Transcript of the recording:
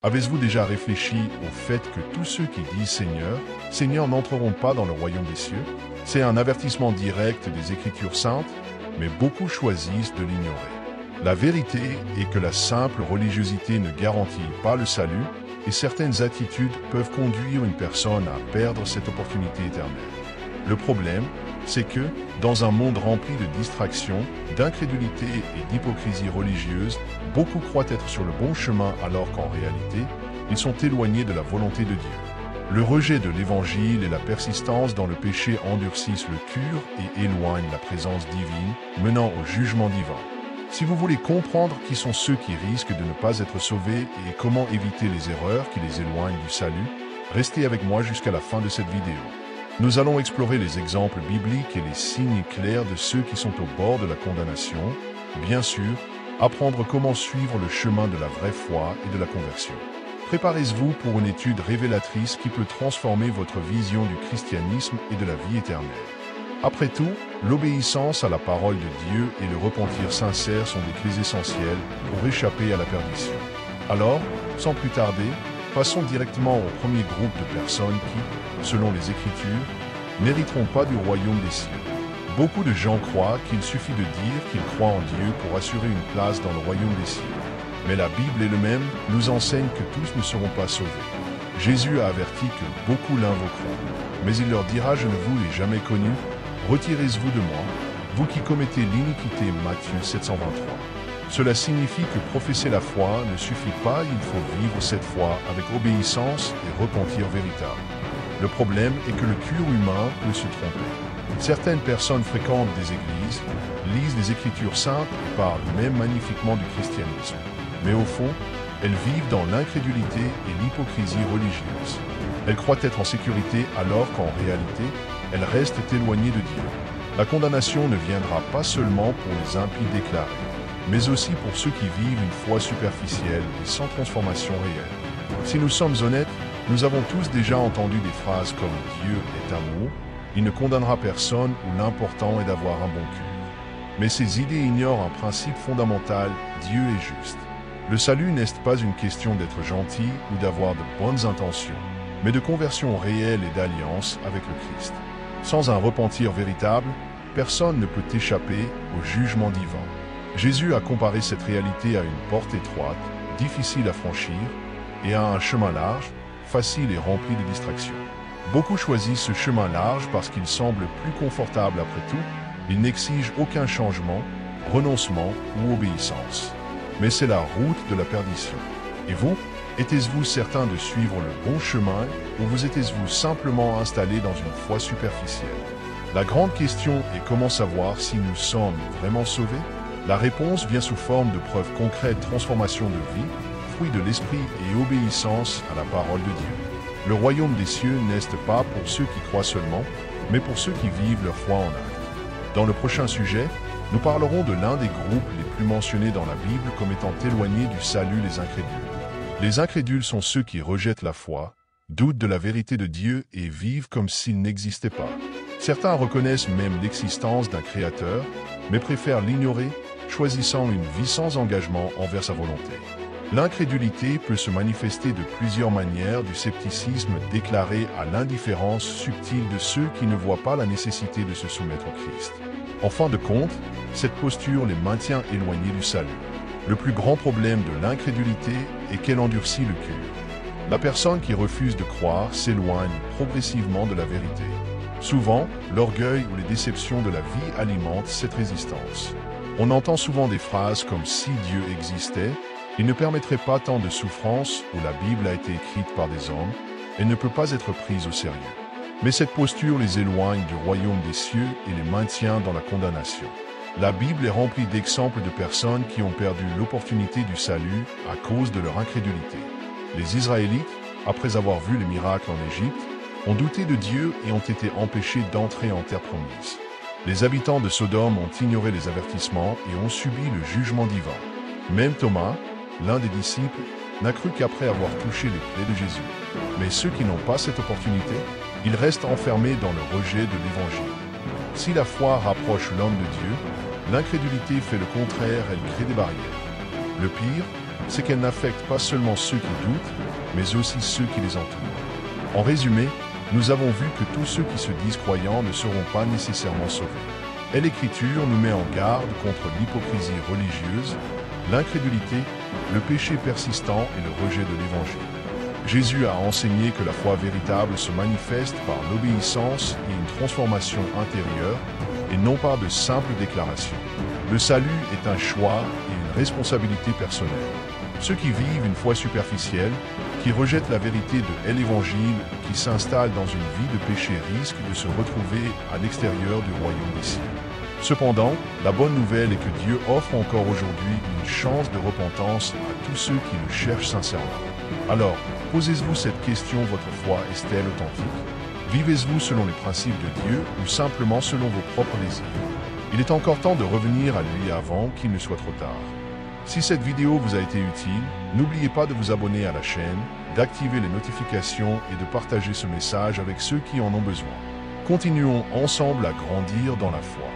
Avez-vous déjà réfléchi au fait que tous ceux qui disent Seigneur, Seigneur n'entreront pas dans le royaume des cieux? C'est un avertissement direct des Écritures saintes, mais beaucoup choisissent de l'ignorer. La vérité est que la simple religiosité ne garantit pas le salut, et certaines attitudes peuvent conduire une personne à perdre cette opportunité éternelle. Le problème, c'est que, dans un monde rempli de distractions, d'incrédulité et d'hypocrisie religieuse, beaucoup croient être sur le bon chemin alors qu'en réalité, ils sont éloignés de la volonté de Dieu. Le rejet de l'Évangile et la persistance dans le péché endurcissent le cœur et éloignent la présence divine, menant au jugement divin. Si vous voulez comprendre qui sont ceux qui risquent de ne pas être sauvés et comment éviter les erreurs qui les éloignent du salut, restez avec moi jusqu'à la fin de cette vidéo. Nous allons explorer les exemples bibliques et les signes clairs de ceux qui sont au bord de la condamnation, bien sûr, apprendre comment suivre le chemin de la vraie foi et de la conversion. Préparez-vous pour une étude révélatrice qui peut transformer votre vision du christianisme et de la vie éternelle. Après tout, l'obéissance à la parole de Dieu et le repentir sincère sont des clés essentielles pour échapper à la perdition. Alors, sans plus tarder, passons directement au premier groupe de personnes qui, selon les Écritures, n'hériteront pas du royaume des cieux. Beaucoup de gens croient qu'il suffit de dire qu'ils croient en Dieu pour assurer une place dans le royaume des cieux. Mais la Bible elle-même nous enseigne que tous ne seront pas sauvés. Jésus a averti que beaucoup l'invoqueront, mais il leur dira « Je ne vous ai jamais connu, retirez-vous de moi, vous qui commettez l'iniquité » Matthieu 7:23. Cela signifie que professer la foi ne suffit pas, il faut vivre cette foi avec obéissance et repentir véritable. Le problème est que le cœur humain peut se tromper. Certaines personnes fréquentent des églises, lisent les Écritures saintes et parlent même magnifiquement du christianisme. Mais au fond, elles vivent dans l'incrédulité et l'hypocrisie religieuse. Elles croient être en sécurité alors qu'en réalité, elles restent éloignées de Dieu. La condamnation ne viendra pas seulement pour les impies déclarés, mais aussi pour ceux qui vivent une foi superficielle et sans transformation réelle. Si nous sommes honnêtes, nous avons tous déjà entendu des phrases comme « Dieu est amour », « Il ne condamnera personne » ou « L'important est d'avoir un bon cœur ». Mais ces idées ignorent un principe fondamental, Dieu est juste. Le salut n'est pas une question d'être gentil ou d'avoir de bonnes intentions, mais de conversion réelle et d'alliance avec le Christ. Sans un repentir véritable, personne ne peut échapper au jugement divin. Jésus a comparé cette réalité à une porte étroite, difficile à franchir, et à un chemin large, facile et rempli de distractions. Beaucoup choisissent ce chemin large parce qu'il semble plus confortable après tout, il n'exige aucun changement, renoncement ou obéissance. Mais c'est la route de la perdition. Et vous, êtes-vous certain de suivre le bon chemin ou vous êtes-vous simplement installé dans une foi superficielle? La grande question est comment savoir si nous sommes vraiment sauvés? La réponse vient sous forme de preuves concrètes, transformation de vie, fruit de l'esprit et obéissance à la parole de Dieu. Le royaume des cieux n'est pas pour ceux qui croient seulement, mais pour ceux qui vivent leur foi en acte. Dans le prochain sujet, nous parlerons de l'un des groupes les plus mentionnés dans la Bible comme étant éloignés du salut, les incrédules. Les incrédules sont ceux qui rejettent la foi, doutent de la vérité de Dieu et vivent comme s'il n'existait pas. Certains reconnaissent même l'existence d'un Créateur, mais préfèrent l'ignorer, choisissant une vie sans engagement envers sa volonté. L'incrédulité peut se manifester de plusieurs manières, du scepticisme déclaré à l'indifférence subtile de ceux qui ne voient pas la nécessité de se soumettre au Christ. En fin de compte, cette posture les maintient éloignés du salut. Le plus grand problème de l'incrédulité est qu'elle endurcit le cœur. La personne qui refuse de croire s'éloigne progressivement de la vérité. Souvent, l'orgueil ou les déceptions de la vie alimentent cette résistance. On entend souvent des phrases comme « si Dieu existait », il ne permettrait pas tant de souffrance où la Bible a été écrite par des hommes, elle ne peut pas être prise au sérieux. Mais cette posture les éloigne du royaume des cieux et les maintient dans la condamnation. La Bible est remplie d'exemples de personnes qui ont perdu l'opportunité du salut à cause de leur incrédulité. Les Israélites, après avoir vu les miracles en Égypte, ont douté de Dieu et ont été empêchés d'entrer en terre promise. Les habitants de Sodome ont ignoré les avertissements et ont subi le jugement divin. Même Thomas, l'un des disciples, n'a cru qu'après avoir touché les plaies de Jésus. Mais ceux qui n'ont pas cette opportunité, ils restent enfermés dans le rejet de l'Évangile. Si la foi rapproche l'homme de Dieu, l'incrédulité fait le contraire, elle crée des barrières. Le pire, c'est qu'elle n'affecte pas seulement ceux qui doutent, mais aussi ceux qui les entourent. En résumé, nous avons vu que tous ceux qui se disent croyants ne seront pas nécessairement sauvés. Et l'Écriture nous met en garde contre l'hypocrisie religieuse, l'incrédulité, le péché persistant et le rejet de l'Évangile. Jésus a enseigné que la foi véritable se manifeste par l'obéissance et une transformation intérieure, et non par de simples déclarations. Le salut est un choix et une responsabilité personnelle. Ceux qui vivent une foi superficielle, qui rejettent la vérité de l'Évangile, qui s'installent dans une vie de péché risquent de se retrouver à l'extérieur du royaume des cieux. Cependant, la bonne nouvelle est que Dieu offre encore aujourd'hui une chance de repentance à tous ceux qui le cherchent sincèrement. Alors, posez-vous cette question, votre foi est-elle authentique? Vivez-vous selon les principes de Dieu ou simplement selon vos propres désirs? Il est encore temps de revenir à lui avant qu'il ne soit trop tard. Si cette vidéo vous a été utile, n'oubliez pas de vous abonner à la chaîne, d'activer les notifications et de partager ce message avec ceux qui en ont besoin. Continuons ensemble à grandir dans la foi.